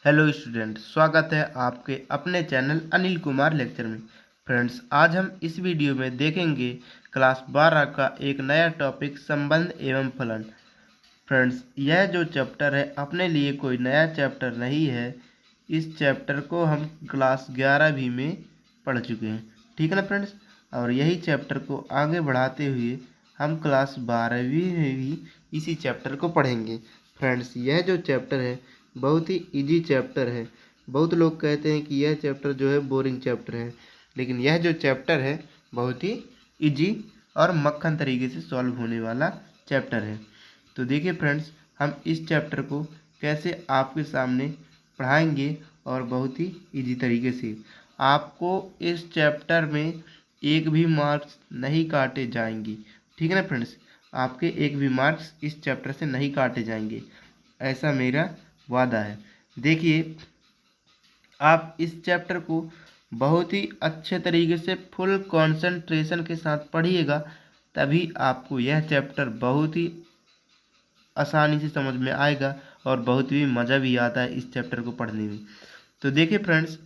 Hello student, स्वागत है आपके अपने चैनल अनिल कुमार लेक्चर में। फ्रेंड्स, आज हम इस वीडियो में देखेंगे क्लास 12 का एक नया टॉपिक संबंध एवं फलन। फ्रेंड्स, यह जो चैप्टर है अपने लिए कोई नया चैप्टर नहीं है। इस चैप्टर को हम क्लास 11वीं में पढ़ चुके हैं, ठीक है ना फ्रेंड्स। और यही चैप्टर को आगे बढ़ाते हुए हम क्लास 12वीं में भी इसी चैप्टर को पढ़ेंगे। फ्रेंड्स, यह जो चैप्टर है बहुत ही इजी चैप्टर है। बहुत लोग कहते हैं कि यह चैप्टर जो है बोरिंग चैप्टर है, लेकिन यह जो चैप्टर है बहुत ही इजी और मक्खन तरीके से सॉल्व होने वाला चैप्टर है। तो देखिए फ्रेंड्स, हम इस चैप्टर को कैसे आपके सामने पढ़ाएंगे और बहुत ही इजी तरीके से। आपको इस चैप्टर में एक भी मार्क्स नहीं काटे जाएंगे, ठीक है ना फ्रेंड्स। आपके एक भी मार्क्स इस चैप्टर से नहीं काटे जाएंगे, ऐसा मेरा वादा है। देखिए, आप इस चैप्टर को बहुत ही अच्छे तरीके से फुल कंसंट्रेशन के साथ पढ़िएगा, तभी आपको यह चैप्टर बहुत ही आसानी से समझ में आएगा और बहुत ही मज़ा भी आता है इस चैप्टर को पढ़ने में। तो देखिए फ्रेंड्स,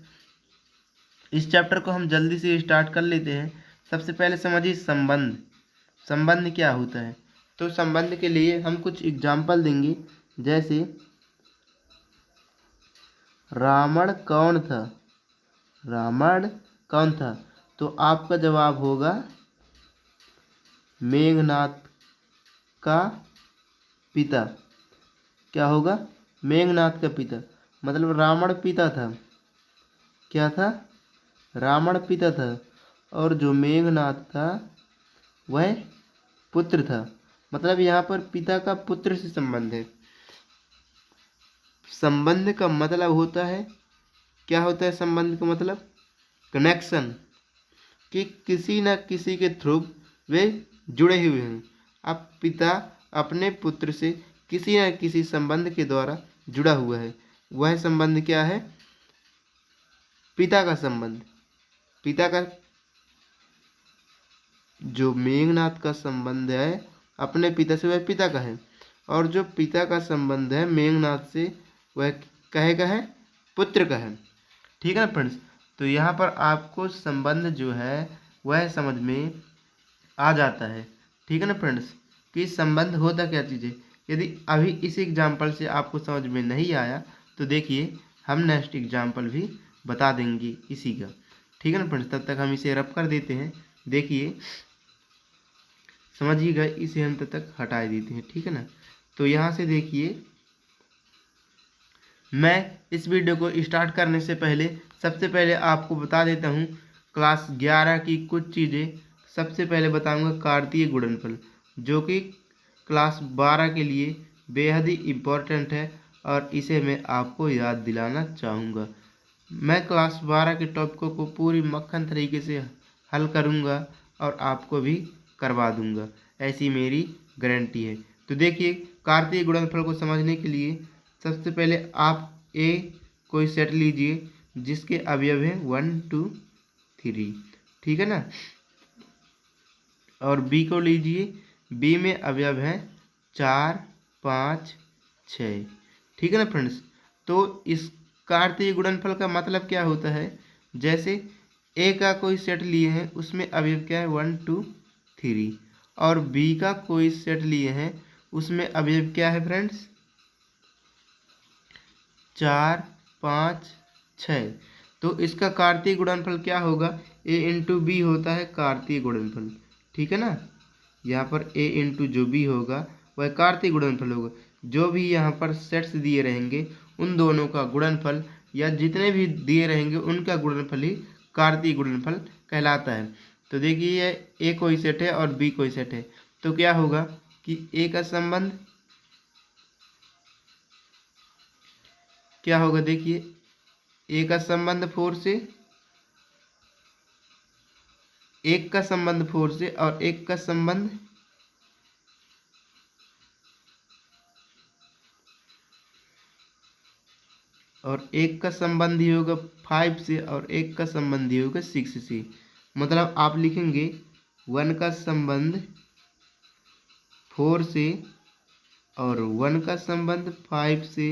इस चैप्टर को हम जल्दी से स्टार्ट कर लेते हैं। सबसे पहले समझिए संबंध। संबंध क्या होता है? तो संबंध के लिए हम कुछ एग्जाम्पल देंगे, जैसे रावण कौन था? रावण कौन था? तो आपका जवाब होगा मेघनाद का पिता। क्या होगा? मेघनाद का पिता। मतलब रावण पिता था। क्या था? रावण पिता था। और जो मेघनाद था वह पुत्र था। मतलब यहाँ पर पिता का पुत्र से संबंध है। संबंध का मतलब होता है, क्या होता है संबंध का मतलब? कनेक्शन, कि किसी न किसी के थ्रू वे जुड़े हुए हैं। अब पिता अपने पुत्र से किसी न किसी संबंध के द्वारा जुड़ा हुआ है। वह संबंध क्या है? पिता का संबंध। पिता का जो मेघनाद का संबंध है अपने पिता से, वह पिता का है। और जो पिता का संबंध है मेघनाद से, वह कहे का है? पुत्र का है, ठीक है ना फ्रेंड्स। तो यहाँ पर आपको संबंध जो है वह समझ में आ जाता है, ठीक है ना फ्रेंड्स, कि संबंध होता क्या चीज़ है। यदि अभी इस एग्जाम्पल से आपको समझ में नहीं आया तो देखिए हम नेक्स्ट एग्जाम्पल भी बता देंगे इसी का, ठीक है ना फ्रेंड्स। तब तक हम इसे रब कर देते हैं। देखिए, समझिएगा, इसे हम तब तक हटा देते हैं, ठीक है ना। तो यहाँ से देखिए, मैं इस वीडियो को स्टार्ट करने से पहले सबसे पहले आपको बता देता हूँ क्लास 11 की कुछ चीज़ें। सबसे पहले बताऊँगा कार्तीय गुणनफल, जो कि क्लास 12 के लिए बेहद ही इम्पोर्टेंट है और इसे मैं आपको याद दिलाना चाहूँगा। मैं क्लास 12 के टॉपिकों को पूरी मक्खन तरीके से हल करूँगा और आपको भी करवा दूँगा, ऐसी मेरी गारंटी है। तो देखिए, कार्तीय गुणनफल को समझने के लिए सबसे पहले आप ए कोई सेट लीजिए जिसके अवयव हैं 1 2 3, ठीक है ना। और बी को लीजिए, बी में अवयव हैं 4 5 6, ठीक है ना फ्रेंड्स। तो इस कार्तीय गुणनफल का मतलब क्या होता है? जैसे ए का कोई सेट लिए हैं, उसमें अवयव क्या है? 1 2 3। और बी का कोई सेट लिए हैं, उसमें अवयव क्या है फ्रेंड्स? 4 5 6। तो इसका कार्तीय गुणनफल क्या होगा? ए इंटू बी होता है कार्तीय गुणनफल, ठीक है ना। यहाँ पर ए इंटू जो बी होगा वह कार्तीय गुणनफल होगा। जो भी यहाँ पर सेट्स दिए रहेंगे उन दोनों का गुणनफल, या जितने भी दिए रहेंगे उनका गुणनफल ही कार्तीय गुणनफल कहलाता है। तो देखिए, ए कोई सेट है और बी कोई सेट है, तो क्या होगा कि ए का संबंध क्या होगा? देखिए, ए का संबंध 4 से, एक का संबंध 4 से, और एक का संबंध एक का संबंधी होगा 5 से, और एक का संबंधी होगा 6 से। मतलब आप लिखेंगे 1 का संबंध 4 से, और 1 का संबंध 5 से,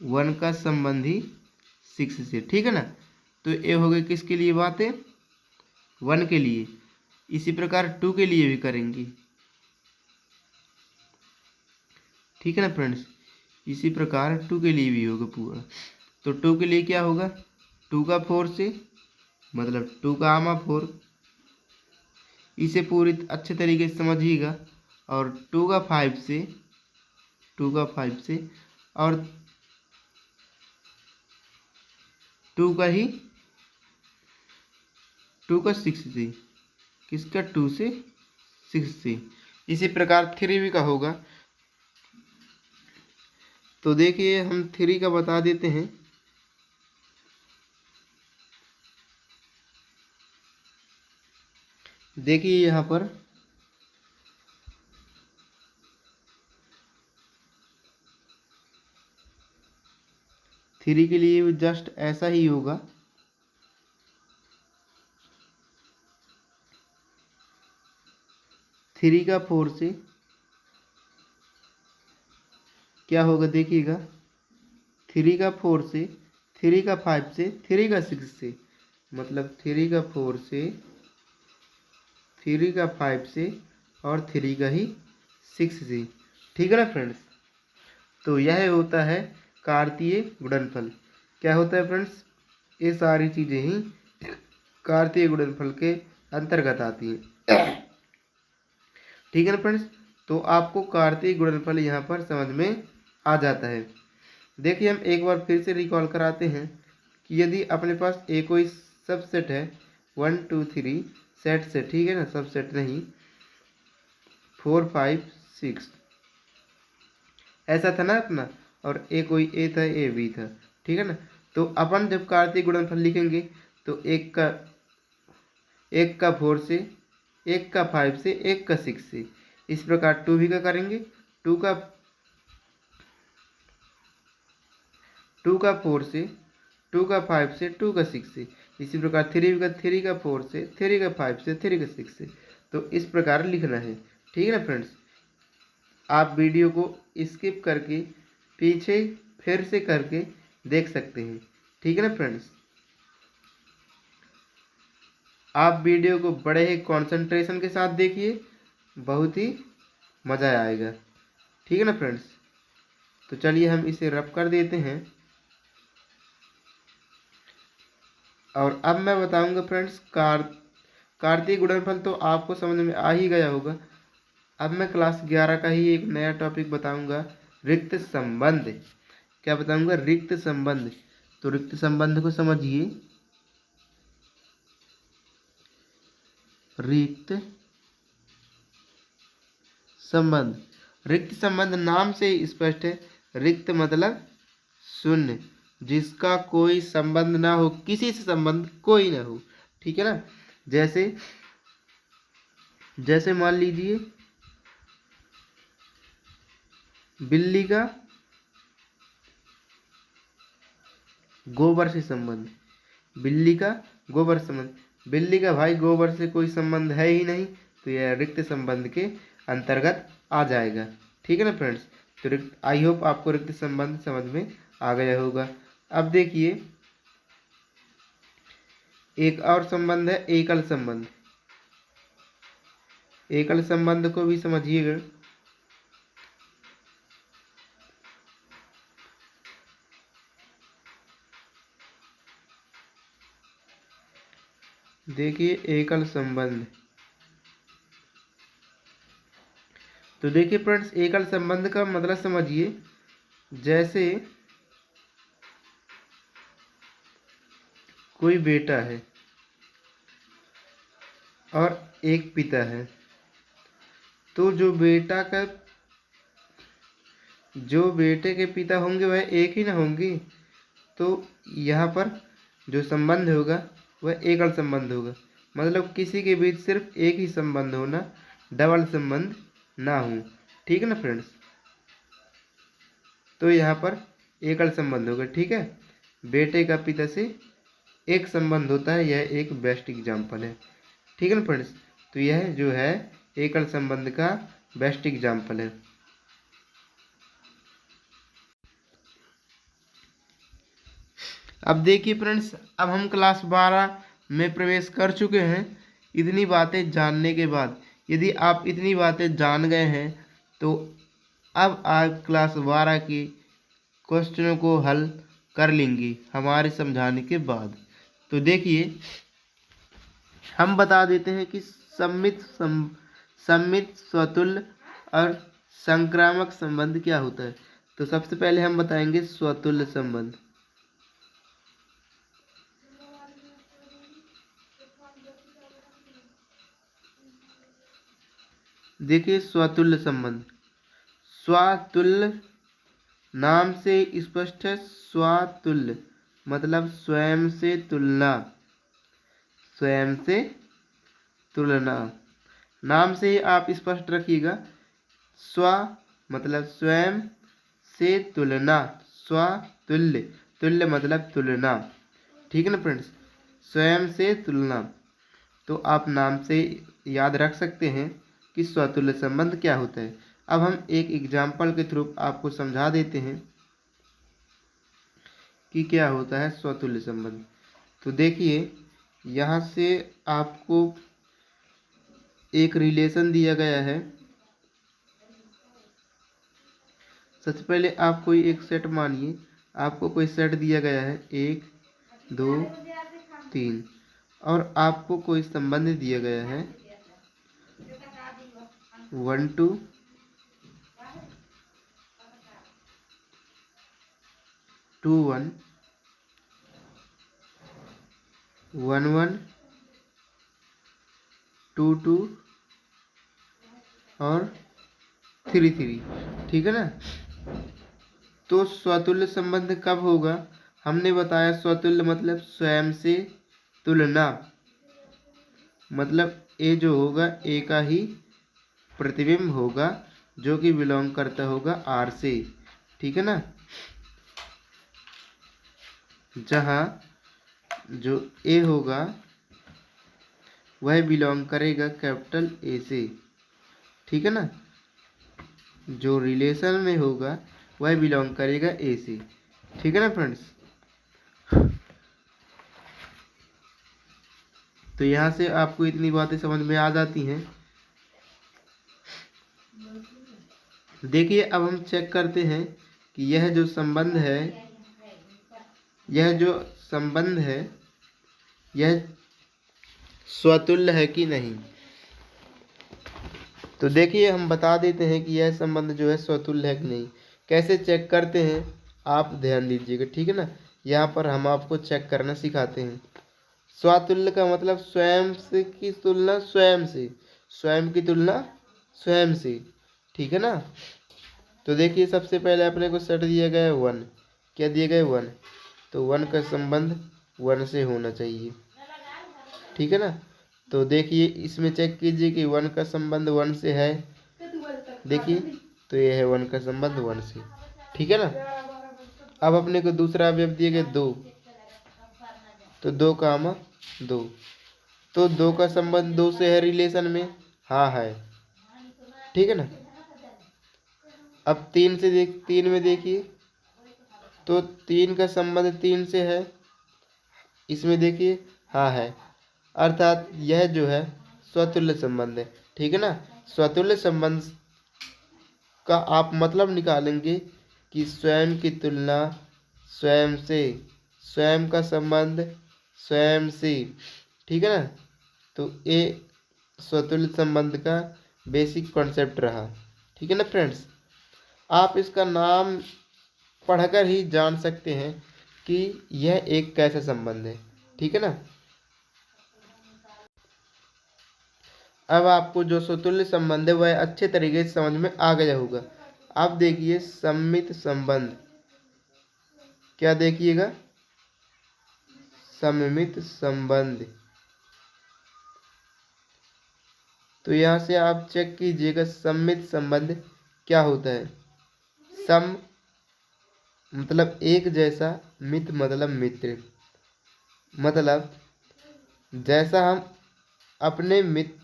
1 का संबंधी 6 से, ठीक है ना। तो ये हो गई किसके लिए बातें, 1 के लिए। इसी प्रकार 2 के लिए भी करेंगे, ठीक है ना फ्रेंड्स। इसी प्रकार 2 के लिए भी होगा पूरा। तो 2 के लिए क्या होगा, 2 का 4 से, मतलब 2 का आमा 4, इसे पूरी अच्छे तरीके से समझिएगा। और 2 का 5 से, 2 का 5 से, और 2 का ही 2 का 6 से, किसका 2 से 6 से। इसी प्रकार 3 भी का होगा। तो देखिए हम 3 का बता देते हैं। देखिए यहाँ पर 3 के लिए भी जस्ट ऐसा ही होगा। 3 का 4 से क्या होगा, देखिएगा 3 का 4 से, 3 का 5 से, 3 का 6 से, मतलब 3 का 4 से, 3 का 5 से, और 3 का ही 6 से, ठीक है ना फ्रेंड्स। तो यह होता है कार्तीय गुणनफल। क्या होता है फ्रेंड्स, ये सारी चीज़ें ही कार्तीय गुणनफल के अंतर्गत आती हैं, ठीक है ना फ्रेंड्स। तो आपको कार्तीय गुणनफल यहाँ पर समझ में आ जाता है। देखिए हम एक बार फिर से रिकॉल कराते हैं कि यदि अपने पास एक कोई सबसेट है 1 2 3 सेट से, ठीक है ना, सबसेट नहीं, 4 5 6 ऐसा था ना अपना, और ए कोई ए था, ए बी था, ठीक है ना। तो अपन जब कार्तीय गुणनफल लिखेंगे तो एक का 4 से, एक का 5 से, एक का 6 से, इस प्रकार 2 भी का करेंगे, 2 का 4 से, 2 का 5 से, 2 का 6 से, इसी प्रकार 3 का 4 से, 3 का 5 से, 3 का 6 से। तो इस प्रकार लिखना है, ठीक है ना फ्रेंड्स। आप वीडियो को स्किप करके पीछे फिर से करके देख सकते हैं, ठीक है ना फ्रेंड्स। आप वीडियो को बड़े ही कंसंट्रेशन के साथ देखिए, बहुत ही मज़ा आएगा, ठीक है ना फ्रेंड्स। तो चलिए हम इसे रब कर देते हैं। और अब मैं बताऊंगा फ्रेंड्स कार्तीय गुणनफल तो आपको समझ में आ ही गया होगा। अब मैं क्लास 11 का ही एक नया टॉपिक बताऊंगा, रिक्त संबंध। क्या बताऊंगा, रिक्त संबंध। तो रिक्त संबंध को समझिए। रिक्त संबंध, रिक्त संबंध नाम से ही स्पष्ट है। रिक्त मतलब शून्य, जिसका कोई संबंध ना हो, किसी से संबंध कोई ना हो, ठीक है ना। जैसे जैसे मान लीजिए बिल्ली का गोबर से संबंध, बिल्ली का गोबर संबंध, बिल्ली का भाई गोबर से कोई संबंध है ही नहीं, तो यह रिक्त संबंध के अंतर्गत आ जाएगा, ठीक है ना फ्रेंड्स। तो रिक्त, आई होप आपको रिक्त संबंध समझ में आ गया होगा। अब देखिए एक और संबंध है एकल संबंध। एकल संबंध को भी समझिएगा। देखिए एकल संबंध, तो देखिए फ्रेंड्स एकल संबंध का मतलब समझिए। जैसे कोई बेटा है और एक पिता है, तो जो बेटे के पिता होंगे वह एक ही ना होंगे। तो यहाँ पर जो संबंध होगा वह एकल संबंध होगा, मतलब किसी के बीच सिर्फ एक ही संबंध होना, डबल संबंध ना हो, ठीक है ना फ्रेंड्स। तो यहाँ पर एकल संबंध होगा, ठीक है। बेटे का पिता से एक संबंध होता है, यह एक बेस्ट एग्जाम्पल है, ठीक है ना फ्रेंड्स। तो यह जो है एकल संबंध का बेस्ट एग्जाम्पल है। अब देखिए फ्रेंड्स, अब हम क्लास 12 में प्रवेश कर चुके हैं। इतनी बातें जानने के बाद, यदि आप इतनी बातें जान गए हैं तो अब आप क्लास 12 की क्वेश्चनों को हल कर लेंगे हमारे समझाने के बाद। तो देखिए, हम बता देते हैं कि सम्मित, स्वतुल्य और संक्रामक संबंध क्या होता है। तो सबसे पहले हम बताएंगे स्वतुल्य संबंध। देखिए, स्वतुल्य संबंध, स्वतुल्य नाम से स्पष्ट है। स्वतुल्य मतलब स्वयं से तुलना, स्वयं से तुलना। नाम से ही आप स्पष्ट रखिएगा। स्व मतलब स्वयं से तुलना, स्वतुल्य, तुल्य मतलब तुलना। ठीक है ना फ्रेंड्स, स्वयं से तुलना। तो आप नाम से याद रख सकते हैं कि स्वतुल्य संबंध क्या होता है। अब हम एक एग्जाम्पल के थ्रू आपको समझा देते हैं कि क्या होता है स्वतुल्य संबंध। तो देखिए, यहाँ से आपको एक रिलेशन दिया गया है। सबसे पहले आप कोई एक सेट मानिए, आपको कोई सेट दिया गया है 1 2 3, और आपको कोई संबंध दिया गया है 1 2 2 1 1 1 2 2 और 3 3। ठीक है ना। तो स्वतुल्य संबंध कब होगा? हमने बताया स्वतुल्य मतलब स्वयं से तुलना, मतलब ए जो होगा ए का ही प्रतिबिंब होगा जो कि बिलोंग करता होगा आर से। ठीक है ना। जहाँ जो ए होगा वह बिलोंग करेगा कैपिटल ए से। ठीक है ना। जो रिलेशन में होगा वह बिलोंग करेगा ए से। ठीक है ना फ्रेंड्स। तो यहाँ से आपको इतनी बातें समझ में आ जाती हैं। देखिए, अब हम चेक करते हैं कि यह जो संबंध है, यह स्वतुल्य है कि नहीं। तो देखिए, हम बता देते हैं कि यह संबंध जो है स्वतुल्य है कि नहीं। कैसे चेक करते हैं आप ध्यान दीजिएगा। ठीक है ना। यहाँ पर हम आपको चेक करना सिखाते हैं। स्वतुल्य का मतलब स्वयं से की तुलना स्वयं से, स्वयं की तुलना स्वयं से। ठीक है ना। तो देखिए, सबसे पहले अपने को सेट दिया गया है 1। क्या दिया गया है? 1। तो 1 का संबंध 1 से होना चाहिए। ठीक है ना। तो देखिए, इसमें चेक कीजिए कि 1 का संबंध 1 से है। देखिए, तो ये है 1 का संबंध 1 से। ठीक है ना। अब अपने को दूसरा अवयव दिए गए 2। तो 2 कामा 2, तो 2 का संबंध 2 से है रिलेशन में। हाँ है। ठीक है ना। अब 3 में देखिए, तो 3 का संबंध 3 से है। इसमें देखिए, हाँ है। अर्थात यह जो है स्वतुल्य संबंध है। ठीक है ना। स्वतुल्य संबंध का आप मतलब निकालेंगे कि स्वयं की तुलना स्वयं से, स्वयं का संबंध स्वयं से। ठीक है ना। तो ये स्वतुल्य संबंध का बेसिक कॉन्सेप्ट रहा। ठीक है ना फ्रेंड्स। आप इसका नाम पढ़कर ही जान सकते हैं कि यह एक कैसा संबंध है। ठीक है ना। अब आपको जो स्वतुल्य संबंध है वह अच्छे तरीके से समझ में आ गया होगा। अब देखिए सम्मित संबंध। क्या देखिएगा? सममित संबंध। तो यहाँ से आप चेक कीजिएगा सम्मित संबंध क्या होता है। सम मतलब एक जैसा, मित मतलब मित्र, मतलब जैसा हम अपने मित्र।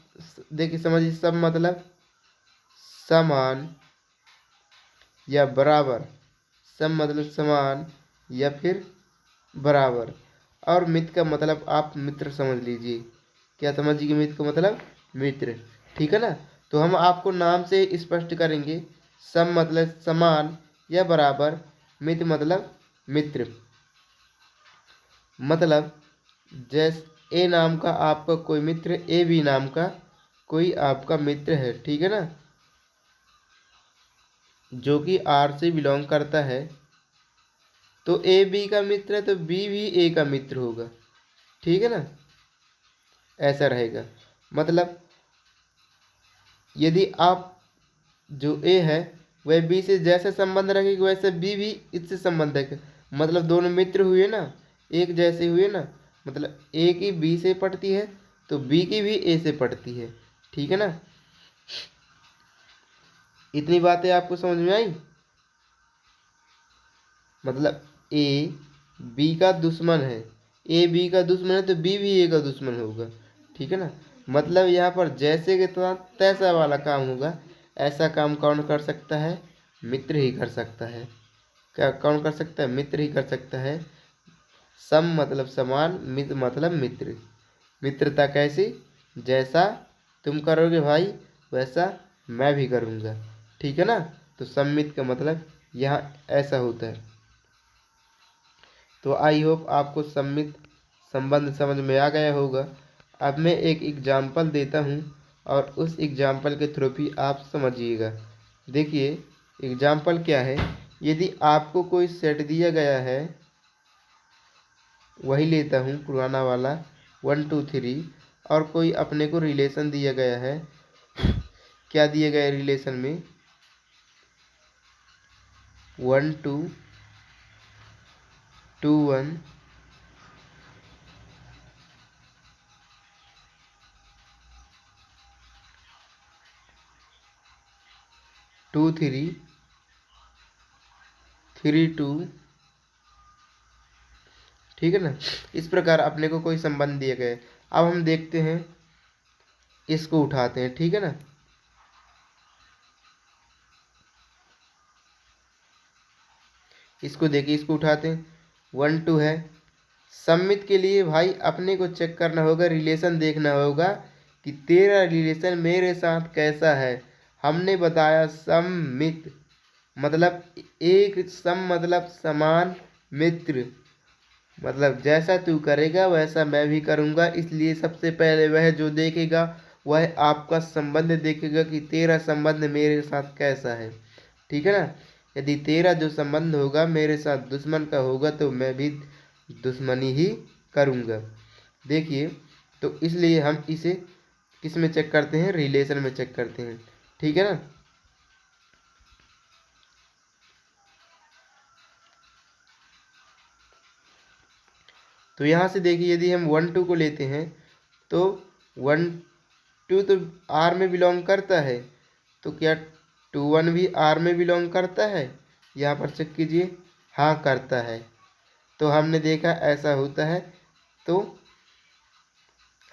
देखिए समझिए, सम मतलब समान या बराबर, सम मतलब समान या फिर बराबर। और मित्र का मतलब आप मित्र समझ लीजिए। क्या समझिए मित्र का मतलब? मित्र। ठीक है ना। तो हम आपको नाम से स्पष्ट करेंगे। सम मतलब समान या बराबर, मित्र मतलब मित्र। मतलब जैसे ए नाम का आपका कोई मित्र, ए बी नाम का कोई आपका मित्र है, ठीक है ना, जो कि आर से बिलोंग करता है, तो ए बी का मित्र है तो बी भी ए का मित्र होगा, ठीक है ना। ऐसा रहेगा। मतलब यदि आप जो ए है वह बी से जैसे संबंध रखेगी वैसे बी भी इससे संबंध रखेगा। मतलब दोनों मित्र हुए ना, एक जैसे हुए ना। मतलब ए की बी से पड़ती है तो बी की भी ए से पड़ती है, ठीक है ना। इतनी बातें आपको समझ में आई। मतलब ए बी का दुश्मन है, ए बी का दुश्मन है तो बी भी ए का दुश्मन होगा, ठीक है ना। मतलब यहाँ पर जैसे के साथ तैसा वाला काम होगा। ऐसा काम कौन कर सकता है? मित्र ही कर सकता है। क्या कौन कर सकता है? मित्र ही कर सकता है। सम मतलब समान, मित्र मतलब मित्र। मित्रता कैसी? जैसा तुम करोगे भाई वैसा मैं भी करूँगा, ठीक है ना। तो सम्मित का मतलब यहाँ ऐसा होता है। तो आई होप आपको सम्मित संबंध समझ में आ गया होगा। अब मैं एक एग्जाम्पल देता हूँ और उस एग्जाम्पल के थ्रू भी आप समझिएगा। देखिए एग्जाम्पल क्या है। यदि आपको कोई सेट दिया गया है, वही लेता हूँ पुराना वाला 1 2 3, और कोई अपने को रिलेशन दिया गया है। क्या दिया गया है रिलेशन में? 1 2 2 1 2 3 3 2, ठीक है ना। इस प्रकार अपने को कोई संबंध दिए गए। अब हम देखते हैं, इसको उठाते हैं, ठीक है ना। इसको देखिए, इसको उठाते हैं। 1 2 है। सम्मित के लिए भाई अपने को चेक करना होगा, रिलेशन देखना होगा कि तेरा रिलेशन मेरे साथ कैसा है। हमने बताया सम्मित मतलब एक, सम मतलब समान, मित्र मतलब जैसा तू करेगा वैसा मैं भी करूँगा। इसलिए सबसे पहले वह जो देखेगा वह आपका संबंध देखेगा कि तेरा संबंध मेरे साथ कैसा है, ठीक है ना। यदि तेरा जो संबंध होगा मेरे साथ दुश्मन का होगा तो मैं भी दुश्मनी ही करूँगा। देखिए, तो इसलिए हम इसे किस में चेक करते हैं? रिलेशन में चेक करते हैं, ठीक है ना। तो यहाँ से देखिए, यदि हम 1 2 को लेते हैं तो 1 2 तो आर में बिलोंग करता है, तो क्या 2 1 भी आर में बिलोंग करता है? यहाँ पर चेक कीजिए, हाँ करता है। तो हमने देखा ऐसा होता है, तो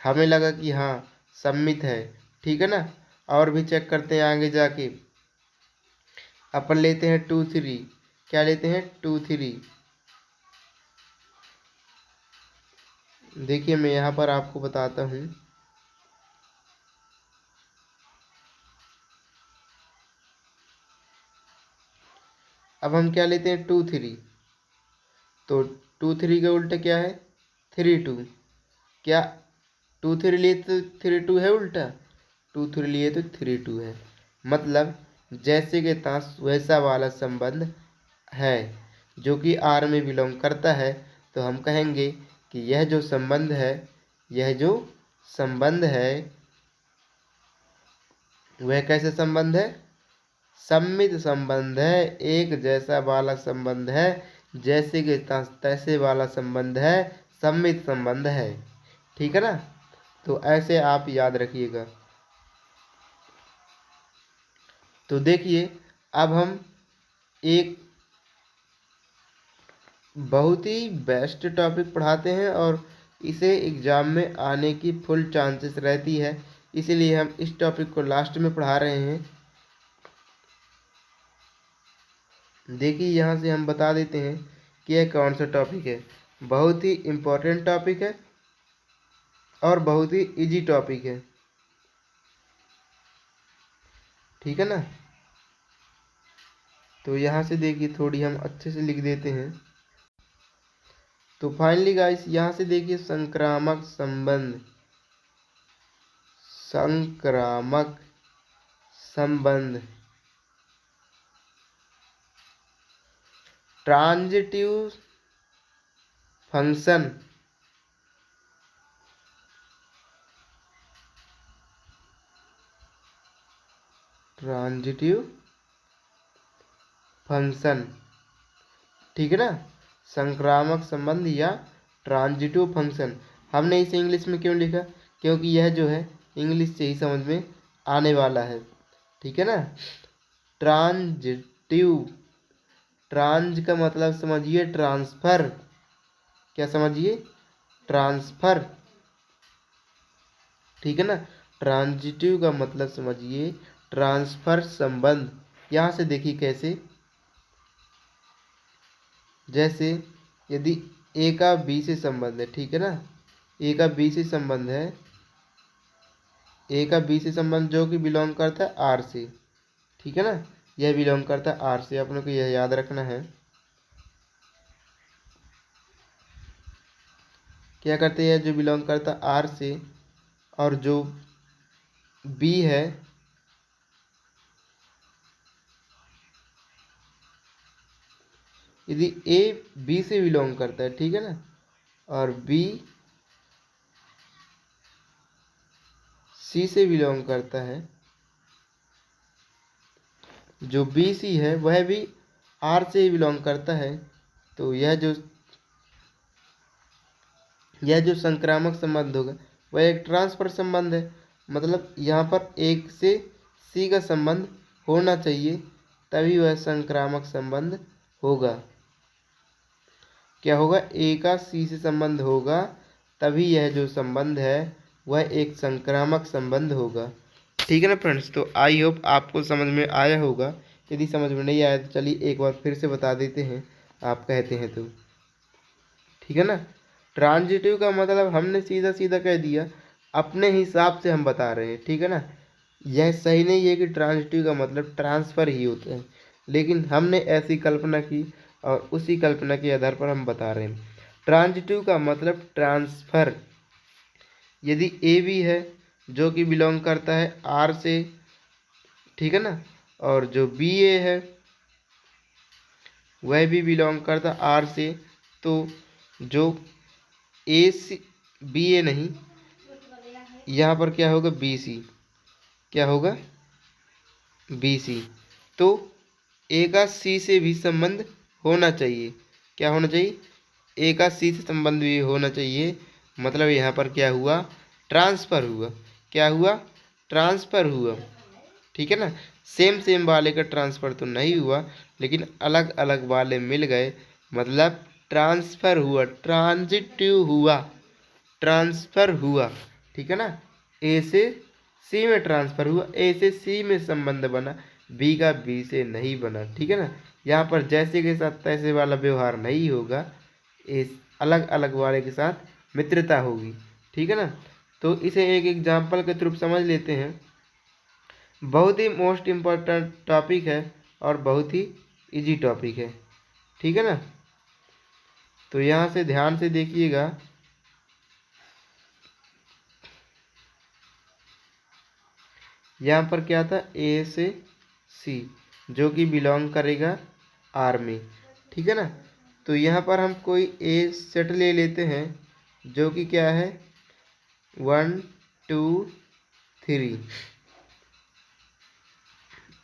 हमें लगा कि हाँ सम्मित है, ठीक है ना। और भी चेक करते हैं आगे जाके। अपन लेते हैं 2 3। क्या लेते हैं? 2 3। देखिए मैं यहाँ पर आपको बताता हूँ। अब हम क्या लेते हैं? 2 3। तो 2 3 के उल्टे क्या है? 3 2। क्या 2 3 लिए तो 3 2 है उल्टा? 2 3 लिए तो 3 2 है। मतलब जैसे के ताश वैसा वाला संबंध है, जो कि आर में बिलोंग करता है। तो हम कहेंगे कि यह जो संबंध है, यह जो संबंध है वह कैसे संबंध है? सम्मित संबंध है, एक जैसा वाला संबंध है, जैसे के तैसे वाला संबंध है, सम्मित संबंध है, ठीक है ना। तो ऐसे आप याद रखिएगा। तो देखिए, अब हम एक बहुत ही बेस्ट टॉपिक पढ़ाते हैं और इसे एग्ज़ाम में आने की फुल चांसेस रहती है, इसीलिए हम इस टॉपिक को लास्ट में पढ़ा रहे हैं। देखिए यहाँ से हम बता देते हैं कि यह कौन सा टॉपिक है। बहुत ही इम्पोर्टेंट टॉपिक है और बहुत ही इजी टॉपिक है, ठीक है ना। तो यहाँ से देखिए थोड़ी हम अच्छे से लिख देते हैं। तो फाइनली गाइस यहाँ से देखिए संक्रामक संबंध, संक्रामक संबंध, ट्रांजिटिव फंक्शन, ट्रांजिटिव फंक्शन, ठीक है ना। संक्रामक संबंध या ट्रांजिटिव फंक्शन, हमने इसे इंग्लिश में क्यों लिखा, क्योंकि यह जो है इंग्लिश से ही समझ में आने वाला है, ठीक है ना। ट्रांजिटिव, ट्रांज का मतलब समझिए ट्रांसफर, क्या समझिए, ट्रांसफर, ठीक है ना। ट्रांजिटिव का मतलब समझिए ट्रांसफर संबंध। यहाँ से देखिए कैसे, जैसे यदि ए का बी से संबंध है, ठीक है ना, ए का बी से संबंध है, ए का बी से संबंध जो कि बिलोंग करता है आर से, ठीक है ना, यह बिलोंग करता है आर से, अपने को यह याद रखना है। क्या करते हैं, जो बिलोंग करता है आर से और जो बी है, यदि ए बी से बिलोंग करता है, ठीक है ना, और बी सी से बिलोंग करता है, जो बी सी है वह भी आर से ही बिलोंग करता है, तो यह जो संक्रामक संबंध होगा वह एक ट्रांसफर संबंध है। मतलब यहाँ पर एक से सी का संबंध होना चाहिए, तभी वह संक्रामक संबंध होगा। क्या होगा, ए का सी से संबंध होगा, तभी यह जो संबंध है वह एक संक्रामक संबंध होगा, ठीक है ना फ्रेंड्स। तो आई होप आपको समझ में आया होगा। यदि समझ में नहीं आया तो चलिए एक बार फिर से बता देते हैं, आप कहते हैं तो, ठीक है ना। ट्रांजिटिव का मतलब हमने सीधा सीधा कह दिया, अपने हिसाब से हम बता रहे हैं, ठीक है ना। यह सही नहीं है कि ट्रांजिटिव का मतलब ट्रांसफ़र ही होता है, लेकिन हमने ऐसी कल्पना की और उसी कल्पना के आधार पर हम बता रहे हैं। ट्रांजिटिव का मतलब ट्रांसफ़र, यदि ए भी है जो कि बिलोंग करता है आर से, ठीक है ना, और जो बी ए है वह भी बिलोंग करता है आर से, तो जो ए सी, बी ए नहीं, यहाँ पर क्या होगा, बी सी, क्या होगा, बी सी। तो ए का सी से भी संबंध होना चाहिए, क्या होना चाहिए, ए का सी से संबंध भी होना चाहिए। मतलब यहाँ पर क्या हुआ, ट्रांसफ़र हुआ, क्या हुआ, ट्रांसफ़र हुआ, ठीक है ना। सेम सेम वाले का ट्रांसफ़र तो नहीं हुआ, लेकिन अलग अलग वाले मिल गए, मतलब ट्रांसफ़र हुआ, ट्रांजिटिव हुआ, ट्रांसफ़र हुआ, ठीक है ना। ए से सी में ट्रांसफ़र हुआ, ए से सी में संबंध बना, बी का बी से नहीं बना, ठीक है ना। यहाँ पर जैसे के साथ तैसे वाला व्यवहार नहीं होगा, इस अलग अलग वाले के साथ मित्रता होगी, ठीक है ना। तो इसे एक एग्जाम्पल के थ्रू समझ लेते हैं। बहुत ही मोस्ट इम्पोर्टेंट टॉपिक है और बहुत ही इजी टॉपिक है, ठीक है ना। तो यहाँ से ध्यान से देखिएगा, यहाँ पर क्या था, ए से सी जो कि बिलोंग करेगा आर में, ठीक है ना। तो यहाँ पर हम कोई ए सेट ले लेते हैं जो कि क्या है, 1 2 3,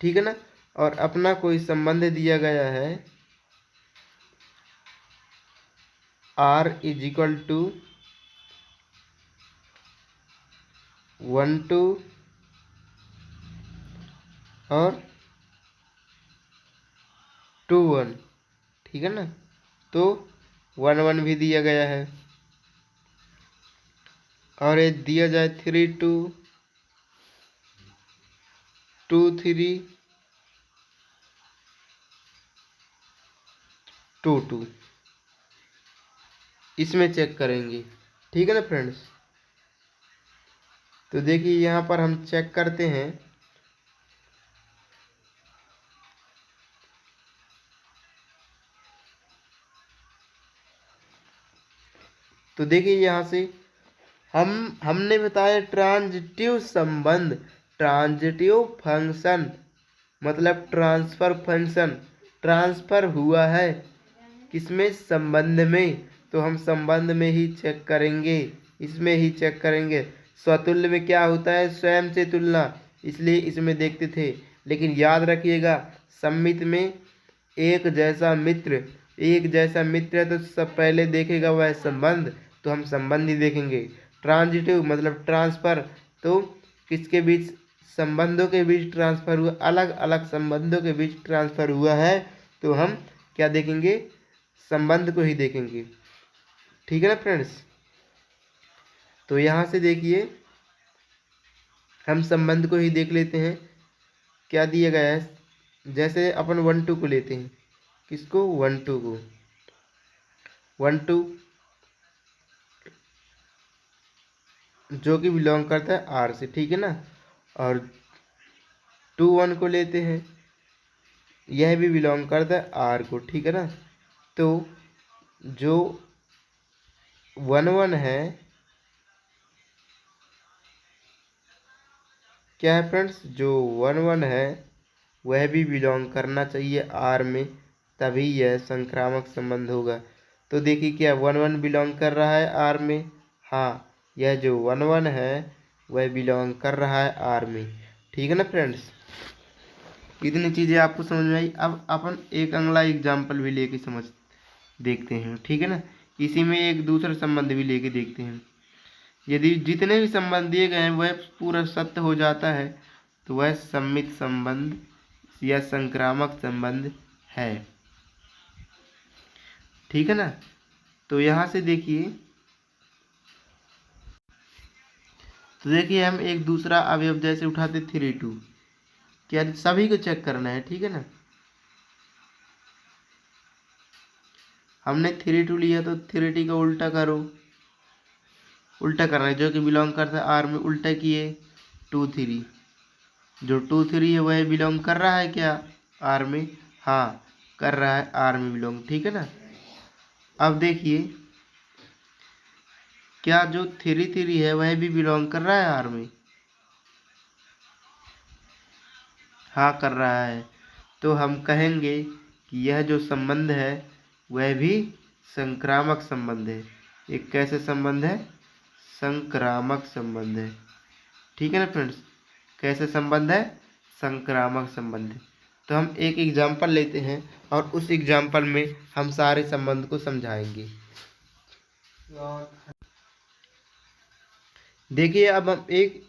ठीक है ना, और अपना कोई संबंध दिया गया है R इज इक्वल टू 1 2 और 2 1, ठीक है ना। तो 1 1 भी दिया गया है, और ये दिया जाए 3 2 2 3 2 2, इसमें चेक करेंगे। ठीक है ना फ्रेंड्स। तो देखिए यहाँ पर हम चेक करते हैं। तो देखिए यहाँ से हमने बताया ट्रांजिटिव संबंध, ट्रांजिटिव फंक्शन मतलब ट्रांसफर फंक्शन, ट्रांसफर हुआ है किसमें, संबंध में। तो हम संबंध में ही चेक करेंगे, इसमें ही चेक करेंगे। स्वतुल्य में क्या होता है, स्वयं से तुलना, इसलिए इसमें देखते थे। लेकिन याद रखिएगा सम्मित में एक जैसा मित्र, एक जैसा मित्र है तो सब पहले देखेगा वह संबंध, तो हम संबंध ही देखेंगे। ट्रांजिटिव मतलब ट्रांसफर, तो किसके बीच, संबंधों के बीच ट्रांसफर हुआ, अलग अलग संबंधों के बीच ट्रांसफर हुआ है, तो हम क्या देखेंगे, संबंध को ही देखेंगे। ठीक है ना फ्रेंड्स। तो यहाँ से देखिए हम संबंध को ही देख लेते हैं। क्या दिया गया है, जैसे अपन 1 2 को लेते हैं, किसको, 1 2 को, 1 2 जो कि बिलोंग करता है आर से। ठीक है ना। और 2 1 को लेते हैं, यह भी बिलोंग करता है आर को। ठीक है ना। तो जो 1 1 है, क्या है फ्रेंड्स, जो 1 1 है वह भी बिलोंग करना चाहिए आर में, तभी यह संक्रामक संबंध होगा। तो देखिए क्या 1 1 बिलोंग कर रहा है आर में, हाँ यह जो 1 1 है वह बिलोंग कर रहा है आर में। ठीक है ना फ्रेंड्स। इतनी चीज़ें आपको समझ में आई। अब अपन एक अगला एग्जाम्पल भी लेके समझ देखते हैं। ठीक है ना। इसी में एक दूसरा संबंध भी लेके देखते हैं। यदि जितने भी संबंध दिए गए हैं वह पूरा सत्य हो जाता है तो वह सम्मित संबंध या संक्रामक संबंध है। ठीक है ना। तो यहाँ से देखिए, तो देखिए हम एक दूसरा अवयव जैसे उठाते 3 2, क्या सभी को चेक करना है। ठीक है ना। हमने 3 2 लिया तो 3 टी का उल्टा करो, उल्टा करना है, जो कि बिलोंग करता है आर में, उल्टा किए 2 3, जो 2 3 है वह बिलोंग कर रहा है क्या, आर में, हाँ कर रहा है आर में बिलोंग। ठीक है ना। अब देखिए क्या जो 3 3 है वह भी बिलोंग कर रहा है आर में, हाँ कर रहा है। तो हम कहेंगे कि यह जो संबंध है वह भी संक्रामक संबंध है। एक कैसे संबंध है, संक्रामक संबंध है। ठीक है ना फ्रेंड्स। कैसे संबंध है, संक्रामक संबंध है। तो हम एक एग्जाम्पल लेते हैं और उस एग्जाम्पल में हम सारे संबंध को समझाएंगे। देखिए अब हम एक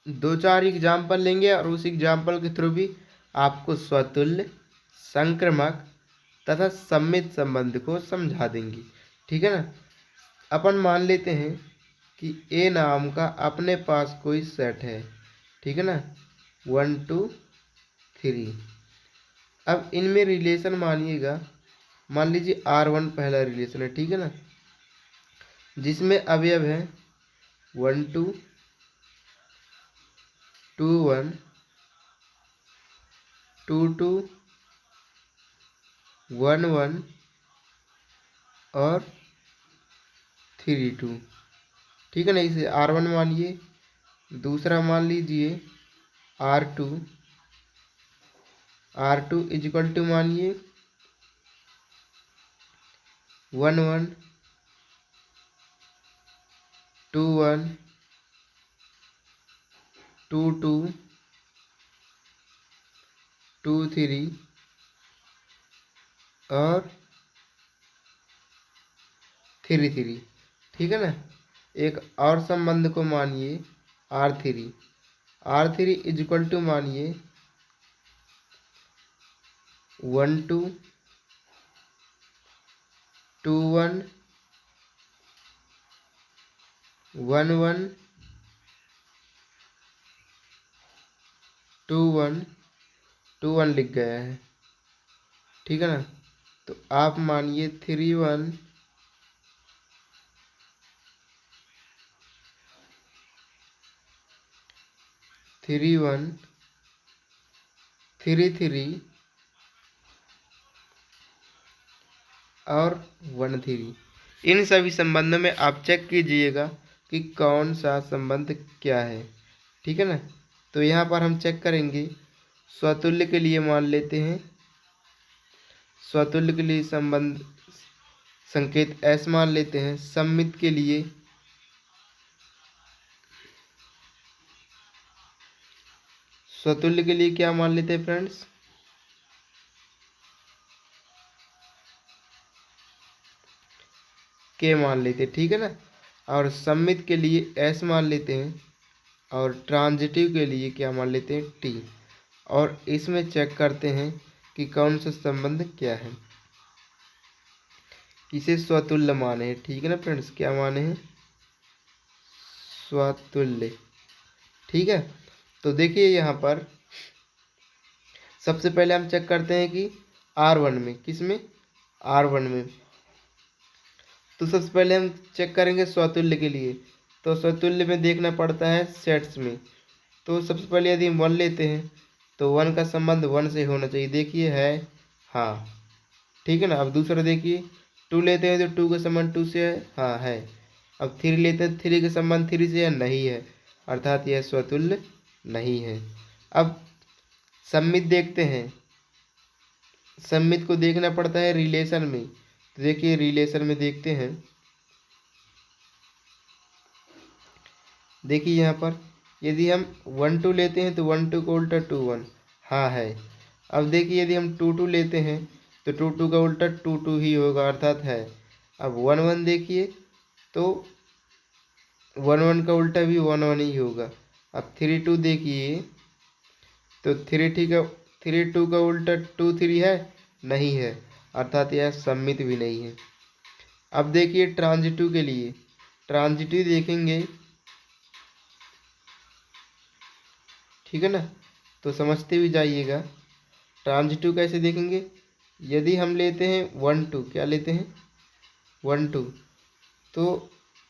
2 4 एग्जाम्पल लेंगे और उस एग्जाम्पल के थ्रू भी आपको स्वतुल्य, संक्रामक तथा सम्मित संबंध को समझा देंगे। ठीक है ना। अपन मान लेते हैं कि ए नाम का अपने पास कोई सेट है। ठीक है ना, 1 2 3। अब इनमें रिलेशन मानिएगा, मान लीजिए R1 पहला रिलेशन है। ठीक है ना, जिसमें अवयव है 1 2 2 1 2 2 1 1 और 3 2। ठीक है ना। इसे R1 मानिए। दूसरा मान लीजिए R2, R2 इजिकल टू मानिए 1 1 2 1 2 2 2 3 और 3 3। ठीक है ना। एक और संबंध को मानिए R3, R3 इजिकल टू मानिए 1 2 2 1 1 1 2 1 2 1 लिख गया है। ठीक है ना। तो आप मानिए 3 1 31 33 और 13। इन सभी संबंधों में आप चेक कीजिएगा कि कौन सा संबंध क्या है। ठीक है ना। तो यहाँ पर हम चेक करेंगे। स्वतुल्य के लिए मान लेते हैं, स्वतुल्य के लिए संबंध संकेत S मान लेते हैं। सममित के लिए स्वतुल्य के लिए क्या मान लेते हैं फ्रेंड्स? K मान लेते हैं। ठीक है ना। और सममित के लिए S मान लेते हैं और ट्रांजिटिव के लिए क्या मान लेते हैं? T। और इसमें चेक करते हैं कि कौन सा संबंध क्या है। इसे स्वतुल्य माने हैं। ठीक है ना फ्रेंड्स, क्या माने हैं? स्वतुल्य। ठीक है। तो देखिए यहाँ पर सबसे पहले हम चेक करते हैं कि R1 में, किस में? R1 में। तो सबसे पहले हम चेक करेंगे स्वतुल्य के लिए। तो स्वतुल्य में देखना पड़ता है सेट्स में। तो सबसे पहले यदि हम 1 लेते हैं तो 1 का संबंध 1 से होना चाहिए। देखिए है, हाँ। ठीक है ना। अब दूसरा देखिए, 2 लेते हैं तो 2 का संबंध 2 से है, हाँ है। अब 3 लेते हैं, 3 का संबंध 3 से है, नहीं है, अर्थात यह स्वतुल्य नहीं है। अब सममित देखते हैं। सममित को देखना पड़ता है रिलेशन में। तो देखिए रिलेशन में देखते हैं। देखिए यहाँ पर यदि हम 1 2 लेते हैं तो 1 2 का उल्टा 2 1, हाँ है। अब देखिए यदि हम 2 2 लेते हैं तो 2 2 का उल्टा 2 2 ही होगा, अर्थात है। अब 1 1 देखिए तो 1 1 का उल्टा भी 1 1 ही होगा। अब 3 2 देखिए तो 3 2 का उल्टा 2 3 है, नहीं है, अर्थात यह सममित भी नहीं है। अब देखिए ट्रांजिटिव के लिए, ट्रांजिटिव देखेंगे। ठीक है ना। तो समझते भी जाइएगा। ट्रांजिटिव कैसे देखेंगे? यदि हम लेते हैं 1 2, क्या लेते हैं? 1 2, तो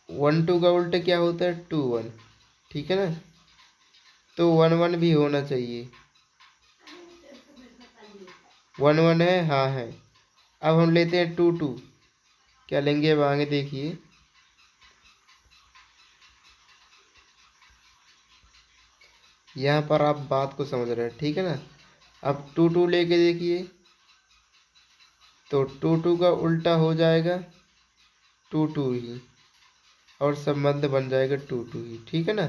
1 2 का उल्टा क्या होता है? 2 1। ठीक है ना। तो 1 1 भी होना चाहिए। 1 1 है, हाँ है। अब हम लेते हैं 2 2, क्या लेंगे? अब आगे देखिए, यहाँ पर आप बात को समझ रहे हैं। ठीक है ना। अब 2 2 लेके देखिए तो 2 2 का उल्टा हो जाएगा 2 2 ही, और संबंध बन जाएगा 2 2 ही। ठीक है ना।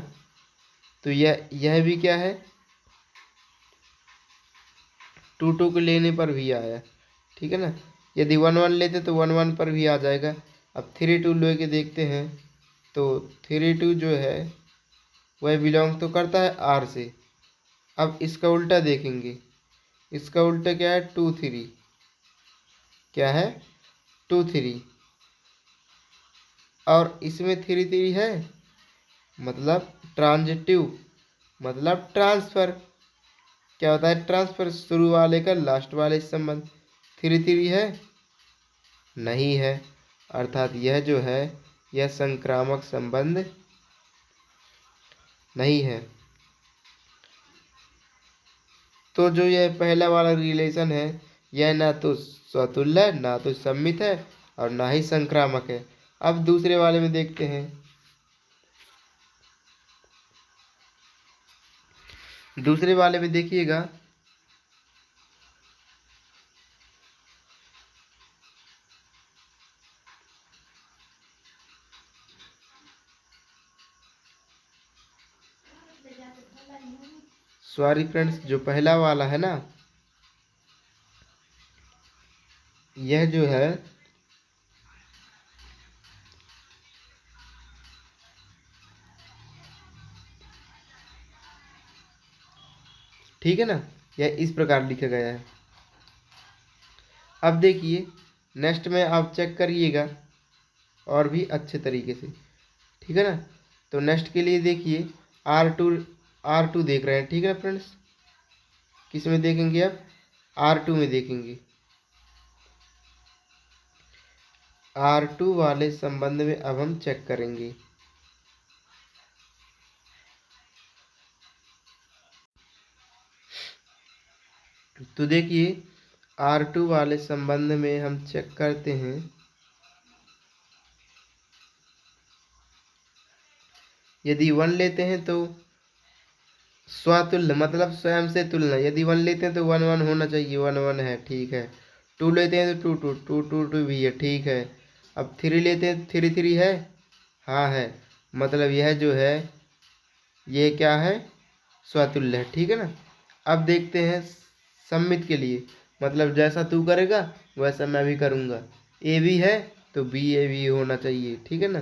तो यह भी क्या है? 2 2 को लेने पर भी आया। ठीक है ना। यदि 1 1 लेते तो 1 1 पर भी आ जाएगा। अब 3 2 लेके देखते हैं तो 3 2 जो है वह बिलोंग तो करता है R से। अब इसका उल्टा देखेंगे। इसका उल्टा क्या है? 2 3। क्या है? 2 3। और इसमें 3 3 है, मतलब ट्रांजिटिव, मतलब ट्रांसफर। क्या होता है? ट्रांसफर, शुरू वाले का लास्ट वाले से संबंध। 3 3 है, नहीं है, अर्थात यह जो है यह संक्रामक संबंध नहीं है। तो जो यह पहला वाला रिलेशन है यह ना तो स्वतुल्य है, ना तो सममित है, और ना ही संक्रामक है। अब दूसरे वाले में देखते हैं। दूसरे वाले में देखिएगा, सॉरी फ्रेंड्स, जो पहला वाला है ना, यह जो है ठीक है ना, यह इस प्रकार लिखा गया है। अब देखिए नेक्स्ट में आप चेक करिएगा और भी अच्छे तरीके से। ठीक है ना। तो नेक्स्ट के लिए देखिए R2 देख रहे हैं। ठीक है ना फ्रेंड्स। किस में देखेंगे? आप R2 में देखेंगे। R2 वाले संबंध में अब हम चेक करेंगे। तो देखिए R2 वाले संबंध में हम चेक करते हैं। यदि 1 लेते हैं तो स्वतुल्य मतलब स्वयं से तुलना, यदि 1 लेते हैं तो 1 1 होना चाहिए, 1 1 है, ठीक है। 2 लेते हैं तो 2 2 2 2 भी है, ठीक है। अब 3 लेते हैं 3 3 है, हाँ है, मतलब यह जो है ये क्या है, स्वतुल्य है, ठीक है ना। अब देखते हैं सम्मित के लिए, मतलब जैसा तू करेगा वैसा मैं भी करूँगा। ए भी है तो बी ए भी होना चाहिए, ठीक है ना।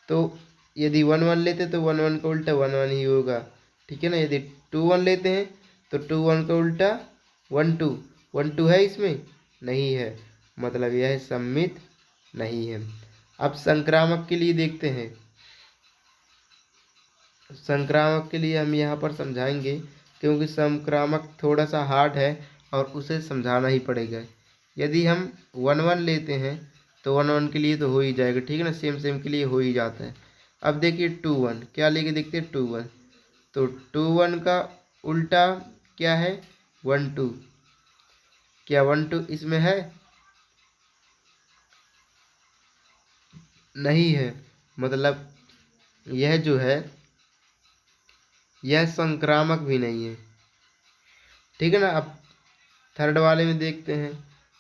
तो यदि 1 1 लेते तो 1 1 का उल्टा 1 1 ही होगा, ठीक है ना। यदि 2 1 लेते हैं तो 2 1 का उल्टा 1 2, 1 2 है इसमें, नहीं है, मतलब यह सम्मित नहीं है। अब संक्रामक के लिए देखते हैं। संक्रामक के लिए हम यहाँ पर समझाएंगे, क्योंकि संक्रामक थोड़ा सा हार्ड है और उसे समझाना ही पड़ेगा। यदि हम 1 1 लेते हैं तो 1 1 के लिए तो हो ही जाएगा, ठीक है ना, सेम सेम के लिए हो ही जाता है। अब देखिए 2 1 क्या लेके देखते हैं, 2 1, तो 2 1 का उल्टा क्या है, 1 2, क्या 1 2 इसमें है, नहीं है, मतलब यह जो है यह संक्रामक भी नहीं है, ठीक है ना। अब थर्ड वाले में देखते हैं,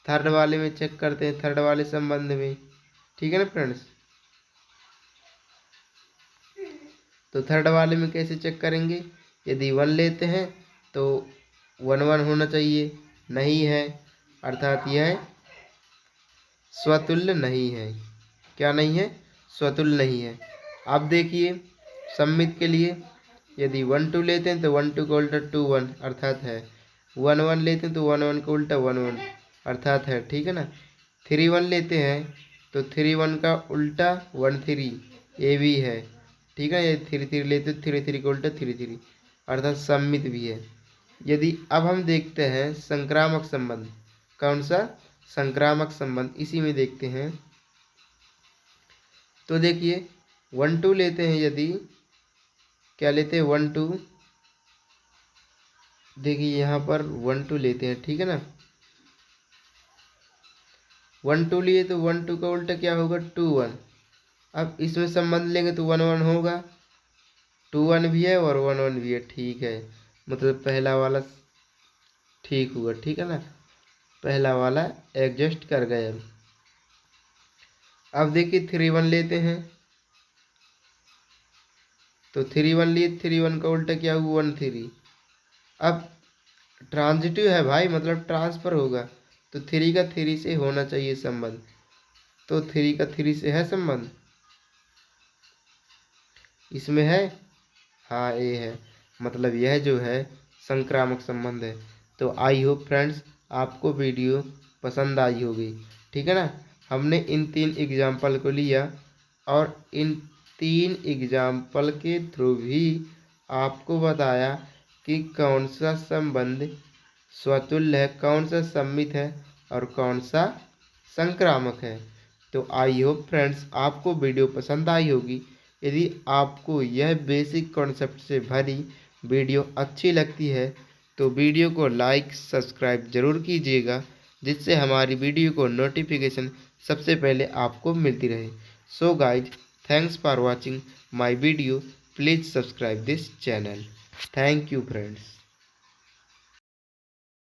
थर्ड वाले में चेक करते हैं, थर्ड वाले संबंध में, ठीक है ना फ्रेंड्स। तो थर्ड वाले में कैसे चेक करेंगे, यदि 1 लेते हैं तो 1 1 होना चाहिए, नहीं है, अर्थात यह स्वतुल्य नहीं है। क्या नहीं है, स्वतुल्य नहीं है। अब देखिए सम्मित के लिए, यदि 1 2 लेते हैं तो 1 2 का उल्टा 2 1 अर्थात है, 1 1 लेते हैं तो 1 1 का उल्टा 1 1 अर्थात है, ठीक है ना। 3 1 लेते हैं तो 3 1 का उल्टा 1 3, ये भी है, ठीक है। ये 3 3 लेते हैं 3 3 का उल्टा 3 3 अर्थात सम्मित भी है। यदि अब हम देखते हैं संक्रामक संबंध, कौन सा, संक्रामक संबंध, इसी में देखते हैं। तो देखिए 1 2 लेते हैं, यदि क्या लेते हैं 1 2, देखिए यहाँ पर 1 2 लेते हैं, ठीक है ना। 1 2 लिए तो 1 2 का उल्टा क्या होगा, 2 1। अब इसमें संबंध लेंगे तो 1 1 होगा, 2 1 भी है और 1 1 भी है, ठीक है, मतलब पहला वाला ठीक हुआ, ठीक है ना, पहला वाला एडजस्ट कर गए। अब देखिए 3 1 लेते हैं, तो 3 1 लिए, 3 1 का उल्टा क्या हुआ, 1 3। अब ट्रांजिटिव है भाई, मतलब ट्रांसफर होगा, तो 3 का 3 से होना चाहिए संबंध, तो 3 का 3 से है संबंध, इसमें है, हाँ ये है, मतलब यह जो है संक्रामक संबंध है। तो आई होप फ्रेंड्स आपको वीडियो पसंद आई होगी, ठीक है ना। हमने इन 3 एग्जाम्पल को लिया और इन 3 एग्जाम्पल के थ्रू भी आपको बताया कि कौन सा संबंध स्वतुल्य है, कौन सा सम्मित है और कौन सा संक्रामक है। तो आई होप फ्रेंड्स आपको वीडियो पसंद आई होगी। यदि आपको यह बेसिक कॉन्सेप्ट से भरी वीडियो अच्छी लगती है तो वीडियो को लाइक सब्सक्राइब ज़रूर कीजिएगा, जिससे हमारी वीडियो को नोटिफिकेशन सबसे पहले आपको मिलती रहे। So guys, thanks for watching my video, please subscribe this channel. Thank you friends.